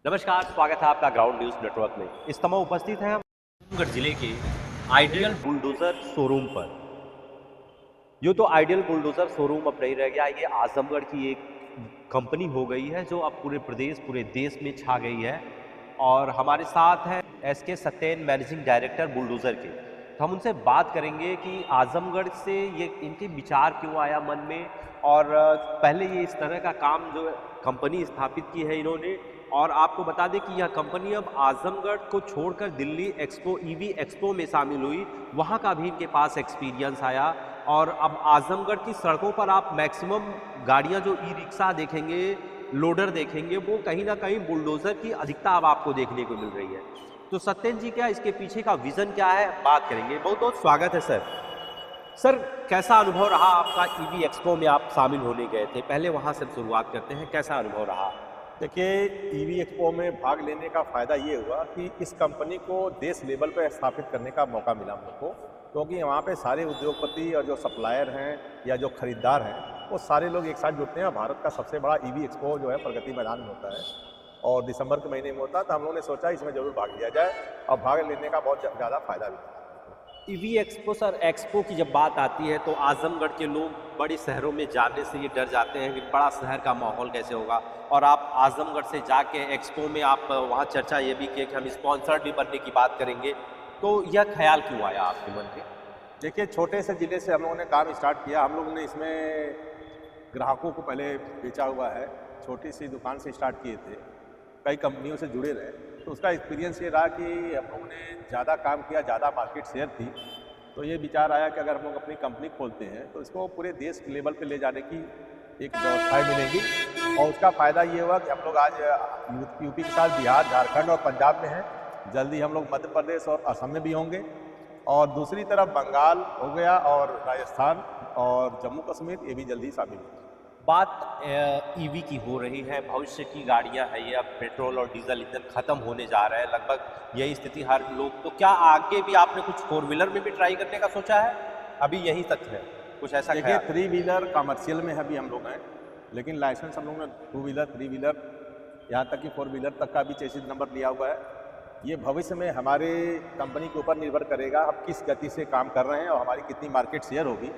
नमस्कार, स्वागत है आपका ग्राउंड न्यूज नेटवर्क में। इस समय उपस्थित हैं हम आजमगढ़ जिले के आइडियल बुलडोजर शोरूम पर। यो तो आइडियल बुलडोजर शोरूम अब नहीं रह गया, ये आजमगढ़ की एक कंपनी हो गई है जो अब पूरे प्रदेश पूरे देश में छा गई है। और हमारे साथ हैं SK सत्येन, मैनेजिंग डायरेक्टर बुलडोजर के। तो हम उनसे बात करेंगे कि आजमगढ़ से ये इनके विचार क्यों आया मन में, और पहले ये इस तरह का काम जो कंपनी स्थापित की है इन्होंने। और आपको बता दें कि यह कंपनी अब आजमगढ़ को छोड़कर दिल्ली एक्सपो EV एक्सपो में शामिल हुई, वहाँ का भी इनके पास एक्सपीरियंस आया। और अब आजमगढ़ की सड़कों पर आप मैक्सिमम गाड़ियाँ जो ई-रिक्शा देखेंगे, लोडर देखेंगे, वो कहीं ना कहीं बुलडोज़र की अधिकता अब आपको देखने को मिल रही है। तो सत्येन जी, क्या इसके पीछे का विज़न क्या है, बात करेंगे। बहुत बहुत स्वागत है सर। सर, कैसा अनुभव रहा आपका? EV एक्सपो में आप शामिल होने गए थे, पहले वहाँ से शुरुआत करते हैं, कैसा अनुभव रहा? देखिए, EV एक्सपो में भाग लेने का फ़ायदा ये हुआ कि इस कंपनी को देश लेवल पर स्थापित करने का मौका मिला हम लोग को, क्योंकि वहाँ पे सारे उद्योगपति और जो सप्लायर हैं या जो खरीदार हैं वो सारे लोग एक साथ जुटते हैं। भारत का सबसे बड़ा EV एक्सपो जो है प्रगति मैदान में होता है और दिसंबर के महीने में होता है। तो हम लोगों ने सोचा इसमें ज़रूर भाग लिया जाए और भाग लेने का बहुत ज़्यादा फ़ायदा भी। EV एक्सपो सर, एक्सपो की जब बात आती है तो आजमगढ़ के लोग बड़े शहरों में जाने से ये डर जाते हैं कि बड़ा शहर का माहौल कैसे होगा, और आप आजमगढ़ से जाके एक्सपो में आप वहाँ चर्चा ये भी की कि हम स्पॉन्सर्ड भी बनने की बात करेंगे, तो यह ख्याल क्यों आया आपके मन में? देखिए, छोटे से ज़िले से हम लोगों ने काम स्टार्ट किया। हम लोगों ने इसमें ग्राहकों को पहले बेचा हुआ है, छोटी सी दुकान से स्टार्ट किए थे, कई कंपनियों से जुड़े रहे। तो उसका एक्सपीरियंस ये रहा कि हम लोगों ने ज़्यादा काम किया, ज़्यादा मार्केट शेयर थी। तो ये विचार आया कि अगर हम लोग अपनी कंपनी खोलते हैं तो इसको पूरे देश के लेवल पे ले जाने की एक व्यवस्थाएँ मिलेगी। और उसका फ़ायदा ये हुआ कि हम लोग आज यूपी के साथ बिहार, झारखंड और पंजाब में हैं। जल्दी हम लोग मध्य प्रदेश और असम में भी होंगे, और दूसरी तरफ बंगाल हो गया और राजस्थान और जम्मू कश्मीर, ये भी जल्दी शामिल होंगे। बात EV की हो रही है, भविष्य की गाड़ियां हैं ये, अब पेट्रोल और डीजल ईंधन खत्म होने जा रहा है, लगभग यही स्थिति हर लोग। तो क्या आगे भी आपने कुछ 4 व्हीलर में भी ट्राई करने का सोचा है? अभी यही तक है कुछ ऐसा? देखिए, 3 व्हीलर कमर्शियल में अभी हम लोग हैं, लेकिन लाइसेंस हम लोगों ने 2 व्हीलर, 3 व्हीलर, यहाँ तक कि 4 व्हीलर तक का भी चेसिस नंबर लिया हुआ है। ये भविष्य में हमारे कंपनी के ऊपर निर्भर करेगा, हम किस गति से काम कर रहे हैं और हमारी कितनी मार्केट शेयर होगी,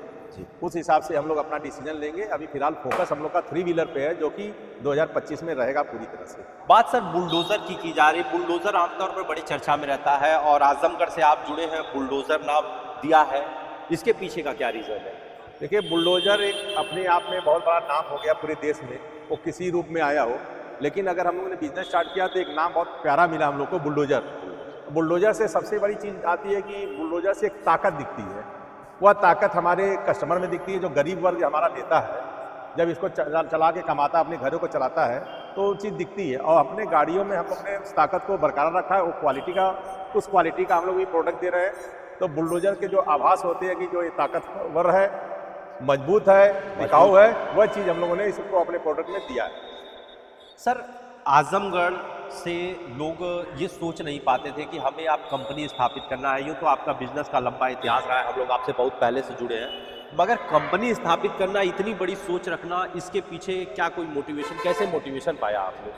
उस हिसाब से हम लोग अपना डिसीजन लेंगे। अभी फिलहाल फोकस हम लोग का 3 व्हीलर पे है, जो कि 2025 में रहेगा पूरी तरह से। बात सर बुलडोजर की जा रही है। बुलडोजर आमतौर पर बड़ी चर्चा में रहता है और आजमगढ़ से आप जुड़े हैं, बुलडोजर नाम दिया है, इसके पीछे का क्या रीज़न है? देखिए, बुलडोजर एक अपने आप में बहुत बड़ा नाम हो गया पूरे देश में, वो किसी रूप में आया हो, लेकिन अगर हम लोगों ने बिजनेस स्टार्ट किया तो एक नाम बहुत प्यारा मिला हम लोग को, बुलडोजर। बुलडोजर से सबसे बड़ी चीज़ आती है कि बुलडोजर से एक ताकत दिखती है। वह ताकत हमारे कस्टमर में दिखती है, जो गरीब वर्ग हमारा लेता है, जब इसको चला के कमाता, अपने घरों को चलाता है, तो वो चीज़ दिखती है। और अपने गाड़ियों में हम लोग ने उस ताकत को बरकरार रखा है, वो उस क्वालिटी का हम लोग भी प्रोडक्ट दे रहे हैं। तो बुलडोजर के जो आभास होते हैं कि जो ये ताकतवर है, मजबूत है, टिकाऊ है, वह चीज़ हम लोगों ने इसको अपने प्रोडक्ट में दिया है। सर, आजमगढ़ से लोग ये सोच नहीं पाते थे कि हमें आप कंपनी स्थापित करना है। यूँ तो आपका बिजनेस का लंबा इतिहास रहा है, हम लोग आपसे बहुत पहले से जुड़े हैं, मगर कंपनी स्थापित करना, इतनी बड़ी सोच रखना, इसके पीछे क्या कोई मोटिवेशन, कैसे मोटिवेशन पाया आपने?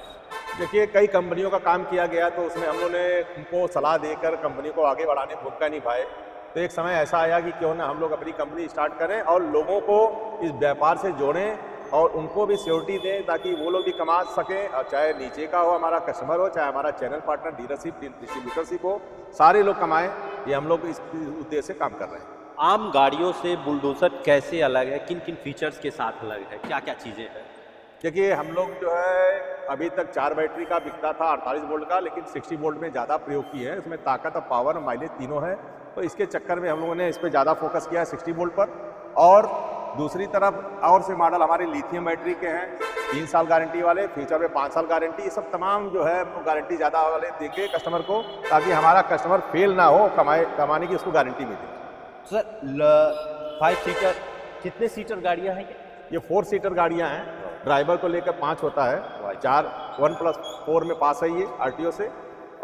देखिए, कई कंपनियों का काम किया गया, तो उसमें हम लोगों ने उनको सलाह देकर कंपनी को आगे बढ़ाने में भूमिका निभाए। तो एक समय ऐसा आया कि क्यों ना हम लोग अपनी कंपनी स्टार्ट करें और लोगों को इस व्यापार से जोड़ें और उनको भी सिक्योरिटी दें, ताकि वो लोग भी कमा सकें, और चाहे नीचे का हो हमारा कस्टमर हो, चाहे हमारा चैनल पार्टनर, डीलरशिप, डिस्ट्रीब्यूटरशिप हो, सारे लोग कमाएं। ये हम लोग इस उद्देश्य से काम कर रहे हैं। आम गाड़ियों से बुलडोजर कैसे अलग है, किन किन फीचर्स के साथ अलग है, क्या क्या चीज़ें हैं? देखिए, हम लोग जो है अभी तक 4 बैटरी का बिकता था, 48 वोल्ट का, लेकिन 60 वोल्ट में ज़्यादा प्रयोग की है। इसमें ताकत और पावर और माइलेज तीनों है, तो इसके चक्कर में हम लोगों ने इस पर ज़्यादा फोकस किया है 60 वोल्ट पर। और दूसरी तरफ और से मॉडल हमारे लिथियम बैटरी के हैं, 3 साल गारंटी वाले, फ्यूचर में 5 साल गारंटी। ये सब तमाम जो है गारंटी ज़्यादा वाले देंगे कस्टमर को, ताकि हमारा कस्टमर फेल ना हो, कमाने की उसको गारंटी मिले। सर, 5 सीटर कितने सीटर गाड़ियाँ हैं ये 4 सीटर गाड़ियाँ हैं, ड्राइवर को लेकर 5 होता है, 4 1+4 में पास है ये RTO से।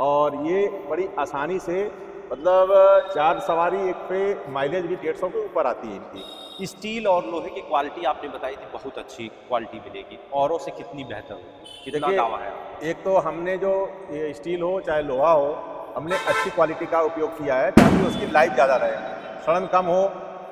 और ये बड़ी आसानी से, मतलब 4 सवारी एक पे, माइलेज भी 150 के ऊपर आती है इनकी। स्टील और लोहे की क्वालिटी आपने बताई थी बहुत अच्छी क्वालिटी मिलेगी, औरों से कितनी बेहतर होगी, कितना देखिए, दावा है? एक तो हमने जो ये स्टील हो चाहे लोहा हो, हमने अच्छी क्वालिटी का उपयोग किया है ताकि उसकी लाइफ ज़्यादा रहे, सड़न कम हो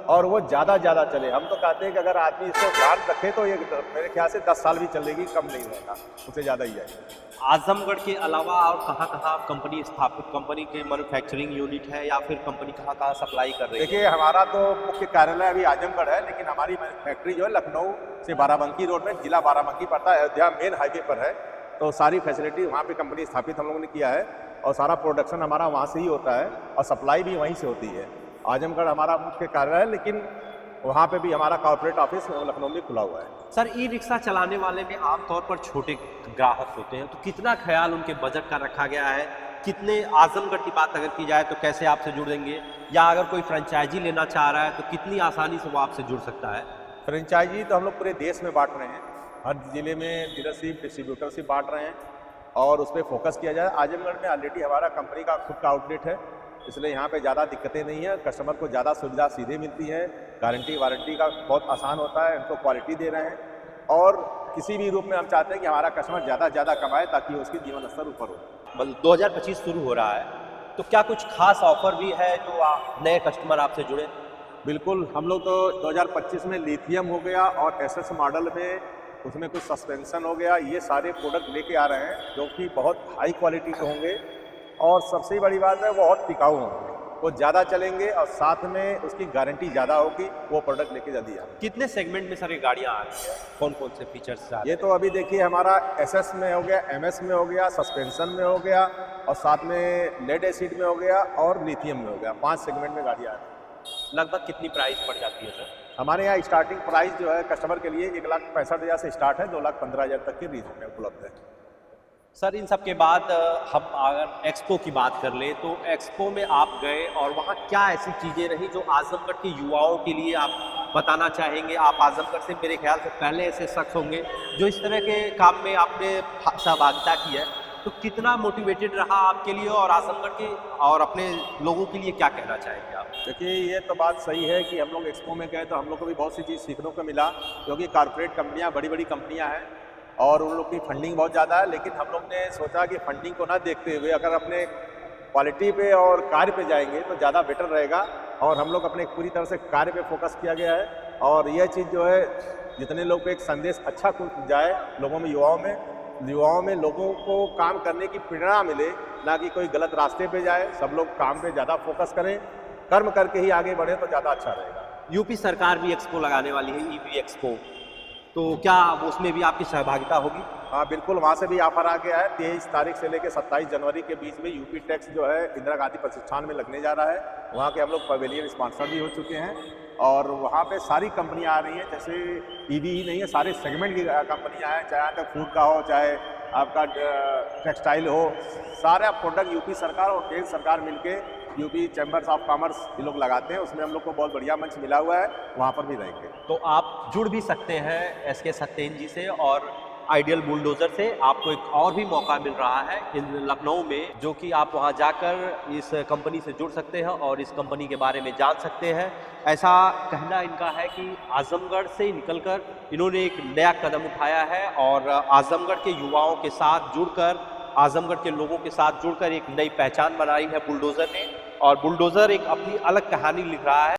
और वो ज़्यादा चले। हम तो कहते हैं कि अगर आदमी इसको ध्यान रखे तो ये मेरे ख्याल से 10 साल भी चलेगी, कम नहीं रहेगा, उससे ज़्यादा ही जाएगी। आजमगढ़ के अलावा और कहाँ कंपनी स्थापित, कंपनी के मैन्युफैक्चरिंग यूनिट है या फिर कंपनी कहाँ सप्लाई कर रही है? देखिए, हमारा तो मुख्य कार्यालय अभी आजमगढ़ है, लेकिन हमारी फैक्ट्री जो है लखनऊ से बाराबंकी रोड में, जिला बाराबंकी पड़ता है, अयोध्या मेन हाईवे पर है। तो सारी फैसिलिटी वहाँ पे कंपनी स्थापित हम लोगों ने किया है और सारा प्रोडक्शन हमारा वहाँ से ही होता है और सप्लाई भी वहीं से होती है। आजमगढ़ हमारा मुख्य कार्यालय है, लेकिन वहाँ पे भी हमारा कॉर्पोरेट ऑफिस लखनऊ में खुला हुआ है। सर, ई रिक्शा चलाने वाले में आमतौर पर छोटे ग्राहक होते हैं, तो कितना ख्याल उनके बजट का रखा गया है? कितने, आजमगढ़ की बात अगर की जाए तो कैसे आपसे जुड़ेंगे, या अगर कोई फ्रेंचाइजी लेना चाह रहा है तो कितनी आसानी से वो आपसे जुड़ सकता है? फ्रेंचाइजी तो हम लोग पूरे देश में बांट रहे हैं, हर जिले में डीलरशिप डिस्ट्रीब्यूटरशिप बांट रहे हैं और उस पर फोकस किया जाए। आजमगढ़ में ऑलरेडी हमारा कंपनी का खुद का आउटलेट है, इसलिए यहाँ पे ज़्यादा दिक्कतें नहीं है, कस्टमर को ज़्यादा सुविधा सीधे मिलती है, गारंटी वारंटी का बहुत आसान होता है, उनको क्वालिटी दे रहे हैं और किसी भी रूप में हम चाहते हैं कि हमारा कस्टमर ज़्यादा कमाए ताकि उसकी जीवन स्तर ऊपर हो। मतलब 2025 शुरू हो रहा है, तो क्या कुछ खास ऑफर भी है जो नए कस्टमर आपसे जुड़े? बिल्कुल, हम लोग तो 2025 में लिथियम हो गया और एसएस मॉडल में उसमें कुछ सस्पेंशन हो गया, ये सारे प्रोडक्ट लेके आ रहे हैं जो कि बहुत हाई क्वालिटी के होंगे और सबसे बड़ी बात है वो बहुत टिकाऊ होंगे, वो ज़्यादा चलेंगे और साथ में उसकी गारंटी ज़्यादा होगी, वो प्रोडक्ट लेके जल्दी आ। कितने सेगमेंट में सर ये गाड़ियाँ आ रही है, कौन से फीचर्स आ रहे हैं? ये तो अभी देखिए हमारा एसएस में हो गया, एमएस में हो गया, सस्पेंशन में हो गया और साथ में लेड एसिड में हो गया और लिथियम में हो गया, 5 सेगमेंट में गाड़ियाँ आ रही हैं। लगभग कितनी प्राइस पड़ जाती है सर? हमारे यहाँ स्टार्टिंग प्राइस जो है कस्टमर के लिए 1,65,000 से स्टार्ट है, 2,15,000 तक की रेंज में उपलब्ध है। सर, इन सब के बाद हम अगर एक्सपो की बात कर ले तो एक्सपो में आप गए और वहाँ क्या ऐसी चीज़ें रही जो आजमगढ़ के युवाओं के लिए आप बताना चाहेंगे? आप आजमगढ़ से मेरे ख्याल से पहले ऐसे शख्स होंगे जो इस तरह के काम में आपने सहभागिता की है, तो कितना मोटिवेटेड रहा आपके लिए और आजमगढ़ के और अपने लोगों के लिए क्या कहना चाहेंगे आप? देखिए, ये तो बात सही है कि हम लोग एक्सपो में गए तो हम लोग को भी बहुत सी चीज़ सीखने को मिला, क्योंकि कॉर्पोरेट कंपनियां बड़ी कंपनियां हैं और उन लोग की फंडिंग बहुत ज़्यादा है, लेकिन हम लोग ने सोचा कि फंडिंग को ना देखते हुए अगर अपने क्वालिटी पे और कार्य पे जाएंगे तो ज़्यादा बेटर रहेगा और हम लोग अपने पूरी तरह से कार्य पे फोकस किया गया है और यह चीज़ जो है जितने लोग पे एक संदेश अच्छा जाए लोगों में, युवाओं में लोगों को काम करने की प्रेरणा मिले, ना कि कोई गलत रास्ते पे जाए, सब लोग काम पे ज़्यादा फोकस करें, कर्म करके ही आगे बढ़े तो ज़्यादा अच्छा रहेगा। यूपी सरकार भी एक्सपो लगाने वाली है, ईवी एक्सपो, तो क्या उसमें भी आपकी सहभागिता होगी? हाँ बिल्कुल, वहाँ से भी ऑफर आ गया है। 23 तारीख से लेकर 27 जनवरी के बीच में यूपी टेक्स जो है इंदिरा गांधी प्रतिष्ठान में लगने जा रहा है। वहाँ के हम लोग पवेलियन स्पॉन्सर भी हो चुके हैं और वहाँ पे सारी कंपनियाँ आ रही हैं, जैसे ईवी ही नहीं है, सारे सेगमेंट की कंपनियाँ हैं, चाहे आपका फूड का हो, चाहे आपका टेक्सटाइल हो, सारा प्रोडक्ट यूपी सरकार और केंद्र सरकार मिलके यूपी चैम्बर्स ऑफ कॉमर्स ये लोग लगाते हैं, उसमें हम लोग को बहुत बढ़िया मंच मिला हुआ है, वहाँ पर भी रहेंगे। तो आप जुड़ भी सकते हैं एसके सत्येन जी से और आइडियल बुलडोज़र से। आपको एक और भी मौका मिल रहा है लखनऊ में, जो कि आप वहां जाकर इस कंपनी से जुड़ सकते हैं और इस कंपनी के बारे में जान सकते हैं। ऐसा कहना इनका है कि आजमगढ़ से निकलकर इन्होंने एक नया कदम उठाया है और आजमगढ़ के युवाओं के साथ जुड़कर, आजमगढ़ के लोगों के साथ जुड़कर एक नई पहचान बनाई है बुलडोज़र ने, और बुलडोज़र एक अपनी अलग कहानी लिख रहा है।